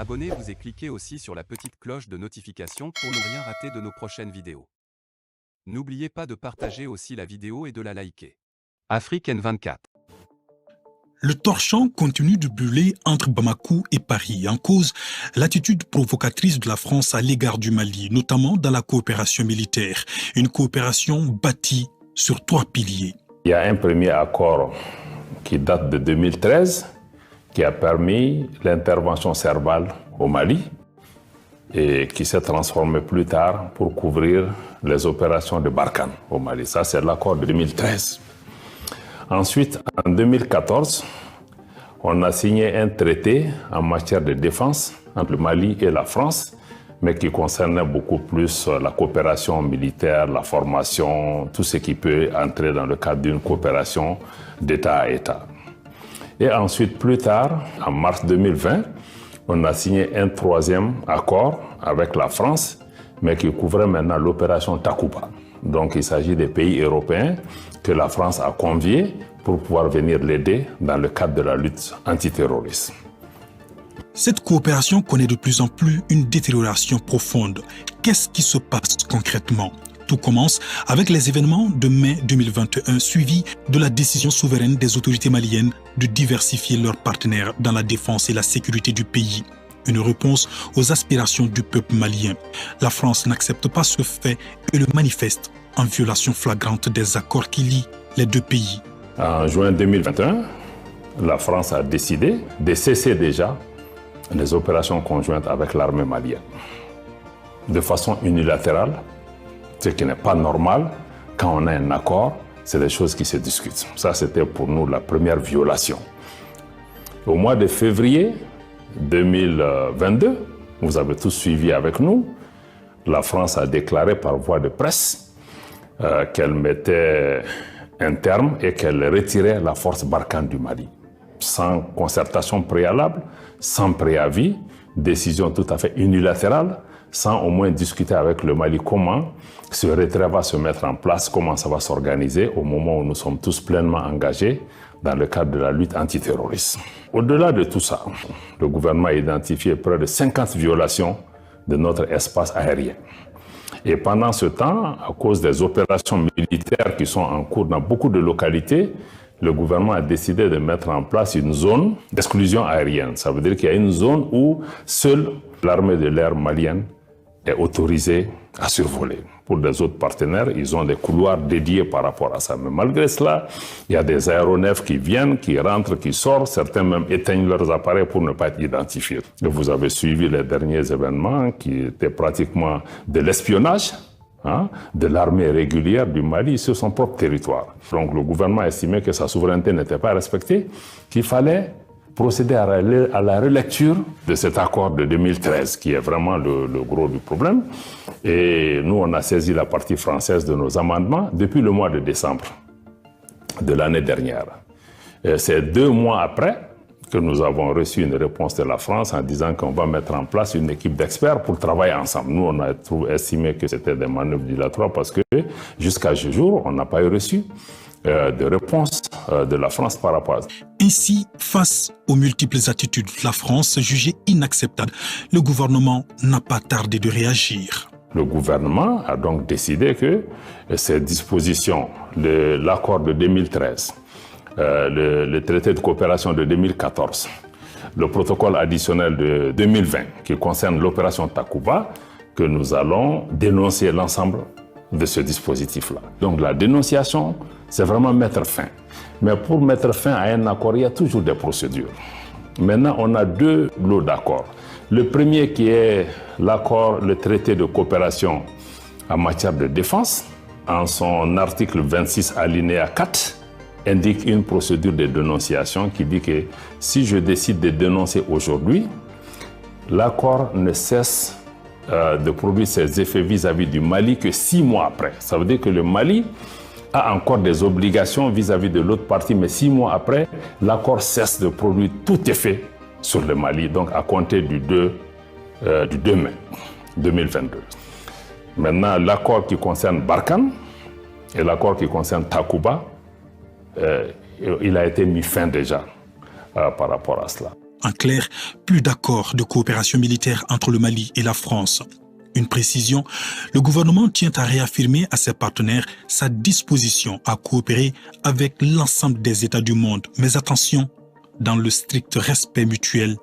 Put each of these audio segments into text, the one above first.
Abonnez-vous et cliquez aussi sur la petite cloche de notification pour ne rien rater de nos prochaines vidéos. N'oubliez pas de partager aussi la vidéo et de la liker. Afrique N24. Le torchon continue de brûler entre Bamako et Paris, en cause l'attitude provocatrice de la France à l'égard du Mali, notamment dans la coopération militaire. Une coopération bâtie sur 3 piliers. Il y a un premier accord qui date de 2013, qui a permis l'intervention Serval au Mali et qui s'est transformé plus tard pour couvrir les opérations de Barkhane au Mali. Ça, c'est l'accord de 2013. Ensuite, en 2014, on a signé un traité en matière de défense entre le Mali et la France, mais qui concernait beaucoup plus la coopération militaire, la formation, tout ce qui peut entrer dans le cadre d'une coopération d'État à État. Et ensuite, plus tard, en mars 2020, on a signé un 3e accord avec la France, mais qui couvrait maintenant l'opération Takuba. Donc il s'agit des pays européens que la France a conviés pour pouvoir venir l'aider dans le cadre de la lutte antiterroriste. Cette coopération connaît de plus en plus une détérioration profonde. Qu'est-ce qui se passe concrètement? Tout commence avec les événements de mai 2021 suivis de la décision souveraine des autorités maliennes de diversifier leurs partenaires dans la défense et la sécurité du pays. Une réponse aux aspirations du peuple malien. La France n'accepte pas ce fait et le manifeste en violation flagrante des accords qui lient les 2 pays. En juin 2021, la France a décidé de cesser déjà les opérations conjointes avec l'armée malienne. De façon unilatérale, ce qui n'est pas normal. Quand on a un accord, c'est des choses qui se discutent. Ça, c'était pour nous la première violation. Au mois de février 2022, vous avez tous suivi avec nous, la France a déclaré par voie de presse qu'elle mettait un terme et qu'elle retirait la force Barkhane du Mali. Sans concertation préalable, sans préavis, décision tout à fait unilatérale, sans au moins discuter avec le Mali comment ce retrait va se mettre en place, comment ça va s'organiser au moment où nous sommes tous pleinement engagés dans le cadre de la lutte antiterroriste. Au-delà de tout ça, le gouvernement a identifié près de 50 violations de notre espace aérien. Et pendant ce temps, à cause des opérations militaires qui sont en cours dans beaucoup de localités, le gouvernement a décidé de mettre en place une zone d'exclusion aérienne. Ça veut dire qu'il y a une zone où seule l'armée de l'air malienne est autorisée à survoler. Pour les autres partenaires, ils ont des couloirs dédiés par rapport à ça. Mais malgré cela, il y a des aéronefs qui viennent, qui rentrent, qui sortent. Certains même éteignent leurs appareils pour ne pas être identifiés. Et vous avez suivi les derniers événements qui étaient pratiquement de l'espionnage de l'armée régulière du Mali sur son propre territoire. Donc le gouvernement a estimé que sa souveraineté n'était pas respectée, qu'il fallait procéder à la relecture de cet accord de 2013, qui est vraiment le gros du problème. Et nous, on a saisi la partie française de nos amendements depuis le mois de décembre de l'année dernière. C'est 2 mois après que nous avons reçu une réponse de la France en disant qu'on va mettre en place une équipe d'experts pour travailler ensemble. Nous, on a estimé que c'était des manœuvres dilatoires parce que jusqu'à ce jour, on n'a pas eu reçu de réponse de la France par rapport à ça. Ainsi, face aux multiples attitudes de la France jugées inacceptables, le gouvernement n'a pas tardé de réagir. Le gouvernement a donc décidé que ces dispositions, l'accord de 2013, le traité de coopération de 2014, le protocole additionnel de 2020 qui concerne l'opération Takuba, que nous allons dénoncer l'ensemble de ce dispositif-là. Donc la dénonciation, c'est vraiment mettre fin. Mais pour mettre fin à un accord, il y a toujours des procédures. Maintenant, on a 2 lots d'accords. Le premier qui est l'accord, le traité de coopération en matière de défense, en son article 26 alinéa 4, indique une procédure de dénonciation qui dit que si je décide de dénoncer aujourd'hui, l'accord ne cesse de produire ses effets vis-à-vis du Mali que 6 mois après. Ça veut dire que le Mali a encore des obligations vis-à-vis de l'autre partie, mais 6 mois après, l'accord cesse de produire tout effet sur le Mali, donc à compter du 2 mai 2022. Maintenant, l'accord qui concerne Barkhane et l'accord qui concerne Takuba, il a été mis fin déjà par rapport à cela. En clair, plus d'accord de coopération militaire entre le Mali et la France. Une précision, le gouvernement tient à réaffirmer à ses partenaires sa disposition à coopérer avec l'ensemble des États du monde. Mais attention, dans le strict respect mutuel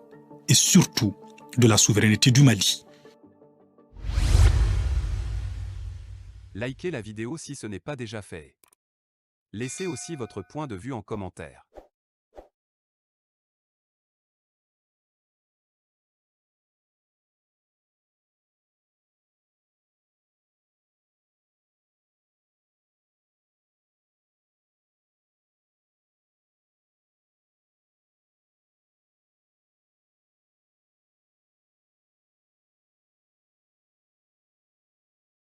et surtout de la souveraineté du Mali. Likez la vidéo si ce n'est pas déjà fait. Laissez aussi votre point de vue en commentaire.